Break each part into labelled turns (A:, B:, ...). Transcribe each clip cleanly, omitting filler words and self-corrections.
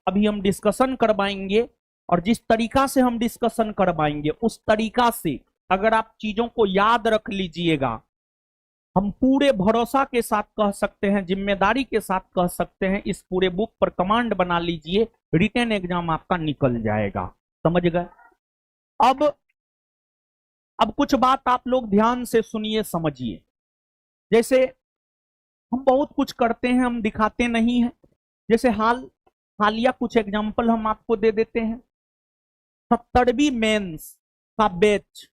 A: अभी हम डिस्कशन करवाएंगे, और जिस तरीका से हम डिस्कशन करवाएंगे उस तरीका से अगर आप चीजों को याद रख लीजिएगा, हम पूरे भरोसा के साथ कह सकते हैं, जिम्मेदारी के साथ कह सकते हैं, इस पूरे बुक पर कमांड बना लीजिए, रिटन एग्जाम आपका निकल जाएगा। समझ गए? अब कुछ बात आप लोग ध्यान से सुनिए, समझिए। जैसे हम बहुत कुछ करते हैं, हम दिखाते नहीं हैं। जैसे हालिया कुछ एग्जाम्पल हम आपको दे देते हैं। 70वीं मेंस का बैच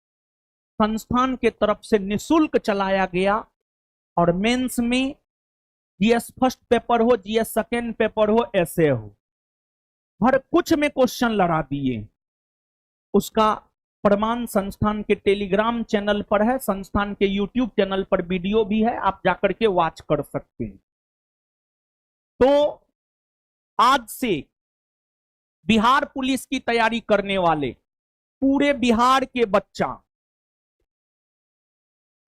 A: संस्थान के तरफ से निशुल्क चलाया गया, और मेंस में जीएस फर्स्ट पेपर हो, जीएस सेकेंड पेपर हो, ऐसे हो, हर कुछ में क्वेश्चन लड़ा दिए। उसका प्रमाण संस्थान के टेलीग्राम चैनल पर है, संस्थान के यूट्यूब चैनल पर वीडियो भी है, आप जाकर के वॉच कर सकते हैं। तो आज से बिहार पुलिस की तैयारी करने वाले पूरे बिहार के बच्चा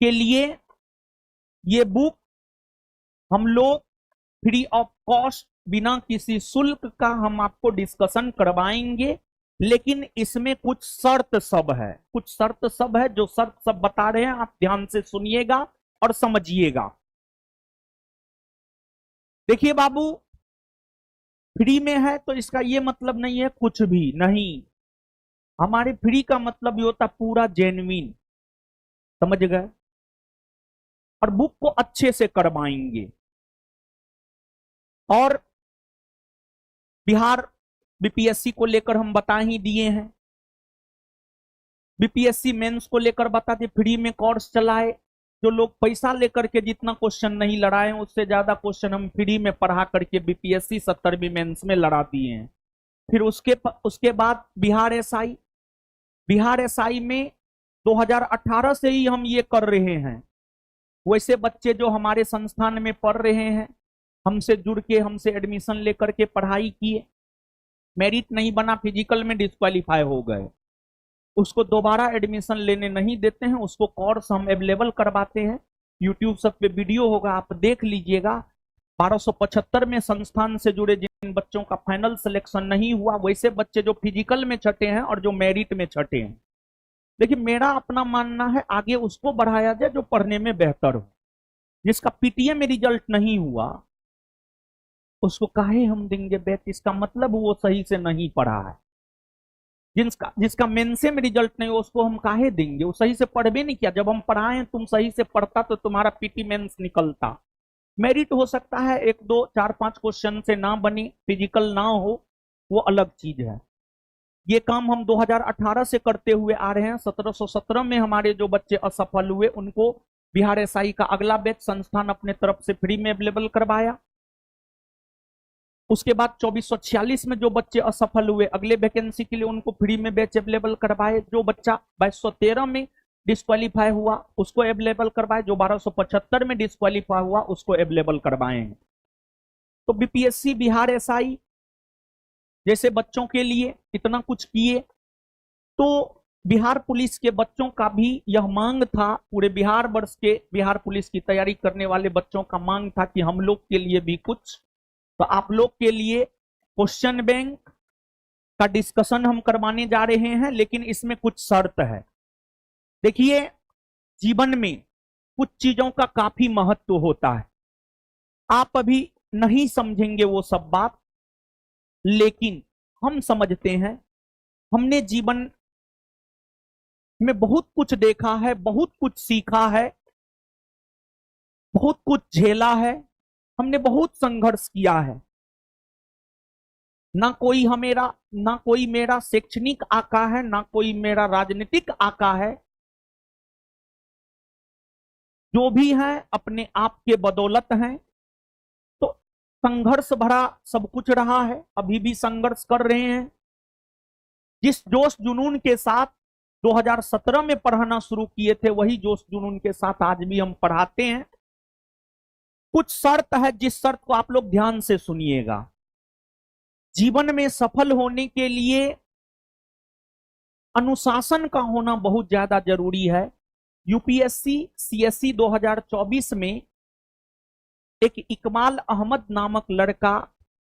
A: के लिए ये बुक हम लोग फ्री ऑफ कॉस्ट, बिना किसी शुल्क का हम आपको डिस्कशन करवाएंगे। लेकिन इसमें कुछ शर्त सब है, कुछ शर्त सब है। जो शर्त सब बता रहे हैं आप ध्यान से सुनिएगा और समझिएगा। देखिए बाबू, फ्री में है तो इसका ये मतलब नहीं है कुछ भी नहीं। हमारे फ्री का मतलब ये होता पूरा जेन्युइन। समझ गए? और बुक को अच्छे से करवाएंगे। और बिहार बीपीएससी को लेकर हम बता ही दिए हैं, बीपीएससी मेंस को लेकर बता दिए, फ्री में कोर्स चलाए। जो लोग पैसा लेकर के जितना क्वेश्चन नहीं लड़ाए, उससे ज्यादा क्वेश्चन हम फ्री में पढ़ा करके बीपीएससी 70वीं मेंस में लड़ा दिए हैं। फिर उसके बाद बिहार एसआई में 2018 से ही हम ये कर रहे हैं। वैसे बच्चे जो हमारे संस्थान में पढ़ रहे हैं, हमसे जुड़ के, हमसे एडमिशन लेकर के पढ़ाई किए, मेरिट नहीं बना, फिजिकल में डिस्क्वालीफाई हो गए, उसको दोबारा एडमिशन लेने नहीं देते हैं। उसको कोर्स हम अवेलेबल करवाते हैं, यूट्यूब सब पे वीडियो होगा, आप देख लीजिएगा। 1275 में संस्थान से जुड़े जिन बच्चों का फाइनल सिलेक्शन नहीं हुआ, वैसे बच्चे जो फिजिकल में छठे हैं और जो मेरिट में छठे हैं, देखिए मेरा अपना मानना है आगे उसको बढ़ाया जाए जो पढ़ने में बेहतर हो। जिसका पीटीए में रिजल्ट नहीं हुआ उसको काहे हम देंगे बैच? इसका मतलब वो सही से नहीं पढ़ा है। जिसका मेंसे में रिजल्ट नहीं हो उसको हम काहे देंगे? वो सही से पढ़ भी नहीं किया। जब हम पढ़ाएं तुम सही से पढ़ता तो तुम्हारा पीटी मेंस निकलता। मेरिट हो सकता है 1 2 4 5 क्वेश्चन से ना बनी, फिजिकल ना हो, वो अलग चीज है। ये काम हम 2018 से करते हुए आ रहे हैं। 1717 में हमारे जो बच्चे असफल हुए उनको बिहार एसआई का अगला बैच संस्थान अपने तरफ से फ्री में अवेलेबल करवाया। उसके बाद 2446 में जो बच्चे असफल हुए अगले वैकेंसी के लिए उनको फ्री में बैच अवेलेबल करवाए। जो बच्चा 2213 में डिस्क्वालीफाई हुआ उसको अवेलेबल करवाए। जो 1275 में डिस्क्वालीफाई हुआ उसको अवेलेबल करवाए हैं। तो बीपीएससी, बिहार एसआई जैसे बच्चों के लिए इतना कुछ किए, तो बिहार पुलिस के बच्चों का भी यह मांग था, पूरे बिहार वर्ष के बिहार पुलिस की तैयारी करने वाले बच्चों का मांग था कि हम लोग के लिए भी कुछ। तो आप लोग के लिए क्वेश्चन बैंक का डिस्कशन हम करवाने जा रहे हैं, लेकिन इसमें कुछ शर्त है। देखिए, जीवन में कुछ चीजों का काफी महत्व होता है। आप अभी नहीं समझेंगे वो सब बात, लेकिन हम समझते हैं। हमने जीवन में बहुत कुछ देखा है, बहुत कुछ सीखा है, बहुत कुछ झेला है, हमने बहुत संघर्ष किया है। ना कोई मेरा शैक्षणिक आका है, ना कोई मेरा राजनीतिक आका है। जो भी है अपने आप के बदौलत हैं। तो संघर्ष भरा सब कुछ रहा है, अभी भी संघर्ष कर रहे हैं। जिस जोश जुनून के साथ 2017 में पढ़ाना शुरू किए थे, वही जोश जुनून के साथ आज भी हम पढ़ाते हैं। कुछ शर्त है, जिस शर्त को आप लोग ध्यान से सुनिएगा। जीवन में सफल होने के लिए अनुशासन का होना बहुत ज्यादा जरूरी है। यूपीएससी सीएससी 2024 में एक इकबाल अहमद नामक लड़का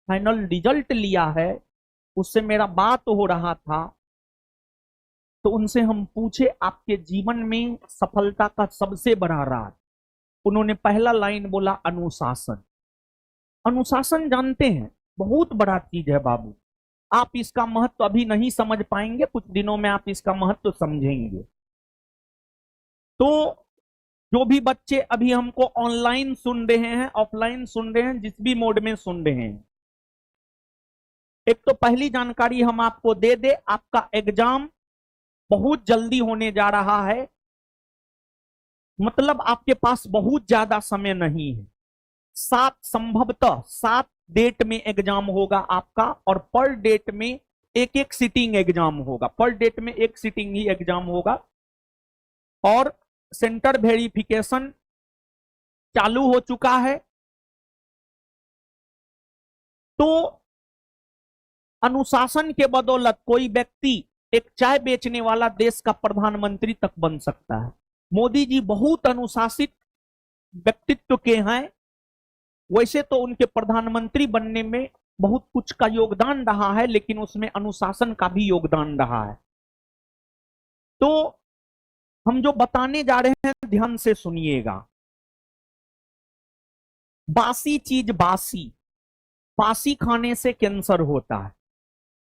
A: फाइनल रिजल्ट लिया है, उससे मेरा बात हो रहा था, तो उनसे हम पूछे आपके जीवन में सफलता का सबसे बड़ा राज। उन्होंने पहला लाइन बोला अनुशासन। अनुशासन जानते हैं बहुत बड़ा चीज है बाबू, आप इसका महत्व अभी नहीं समझ पाएंगे, कुछ दिनों में आप इसका महत्व समझेंगे। तो जो भी बच्चे अभी हमको ऑनलाइन सुन रहे हैं, ऑफलाइन सुन रहे हैं, जिस भी मोड में सुन रहे हैं, एक तो पहली जानकारी हम आपको दे दे, आपका एग्जाम बहुत जल्दी होने जा रहा है, मतलब आपके पास बहुत ज्यादा समय नहीं है। संभवतः 7 डेट में एग्जाम होगा आपका, और पर डेट में एक एक सिटिंग एग्जाम होगा, पर डेट में एक सिटिंग ही एग्जाम होगा। और सेंटर वेरिफिकेशन चालू हो चुका है। तो अनुशासन के बदौलत कोई व्यक्ति एक चाय बेचने वाला देश का प्रधानमंत्री तक बन सकता है। मोदी जी बहुत अनुशासित व्यक्तित्व के हैं, वैसे तो उनके प्रधानमंत्री बनने में बहुत कुछ का योगदान रहा है, लेकिन उसमें अनुशासन का भी योगदान रहा है। तो हम जो बताने जा रहे हैं ध्यान से सुनिएगा। बासी चीज बासी, बासी खाने से कैंसर होता है,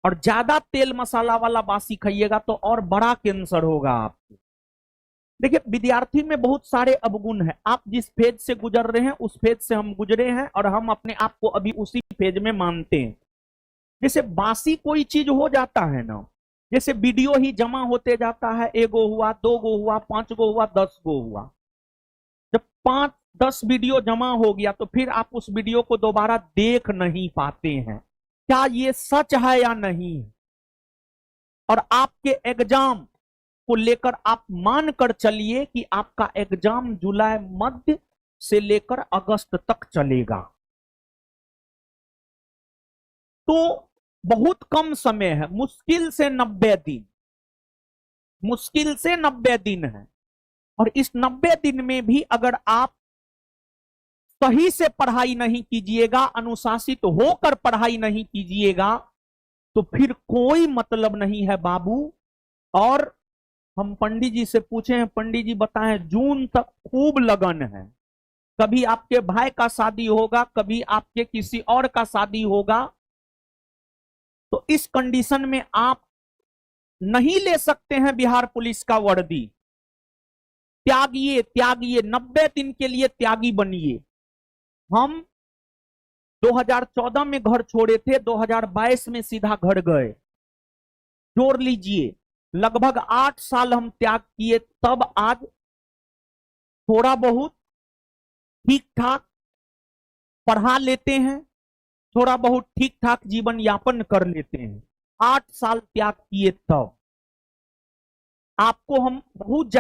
A: और ज्यादा तेल मसाला वाला बासी खाइएगा तो और बड़ा कैंसर होगा आपको। देखिए विद्यार्थी में बहुत सारे अवगुण हैं, आप जिस फेज से गुजर रहे हैं उस फेज से हम गुजरे हैं, और हम अपने आप को अभी उसी फेज में मानते हैं। जैसे बासी कोई चीज हो जाता है ना, जैसे वीडियो ही जमा होते जाता है, 1 गो हुआ, 2 गो हुआ, 5 गो हुआ, 10 गो हुआ। जब 5-10 वीडियो जमा हो गया तो फिर आप उस वीडियो को दोबारा देख नहीं पाते हैं। क्या ये सच है या नहीं? और आपके एग्जाम को लेकर आप मान कर चलिए कि आपका एग्जाम जुलाई मध्य से लेकर अगस्त तक चलेगा। तो बहुत कम समय है, मुश्किल से 90 दिन, मुश्किल से 90 दिन है। और इस 90 दिन में भी अगर आप सही से पढ़ाई नहीं कीजिएगा, अनुशासित होकर पढ़ाई नहीं कीजिएगा, तो फिर कोई मतलब नहीं है बाबू। और हम पंडित जी से पूछे हैं, पंडित जी बताएं जून तक खूब लगन है, कभी आपके भाई का शादी होगा, कभी आपके किसी और का शादी होगा। तो इस कंडीशन में आप नहीं ले सकते हैं बिहार पुलिस का वर्दी। त्यागिए, त्यागिए, 90 दिन के लिए त्यागी बनिए। हम 2014 में घर छोड़े थे, 2022 में सीधा घर गए। जोड़ लीजिए लगभग 8 साल हम त्याग किए, तब आज थोड़ा बहुत ठीक ठाक पढ़ा लेते हैं, थोड़ा बहुत ठीक ठाक जीवन यापन कर लेते हैं। 8 साल त्याग किए तब आपको हम बहुत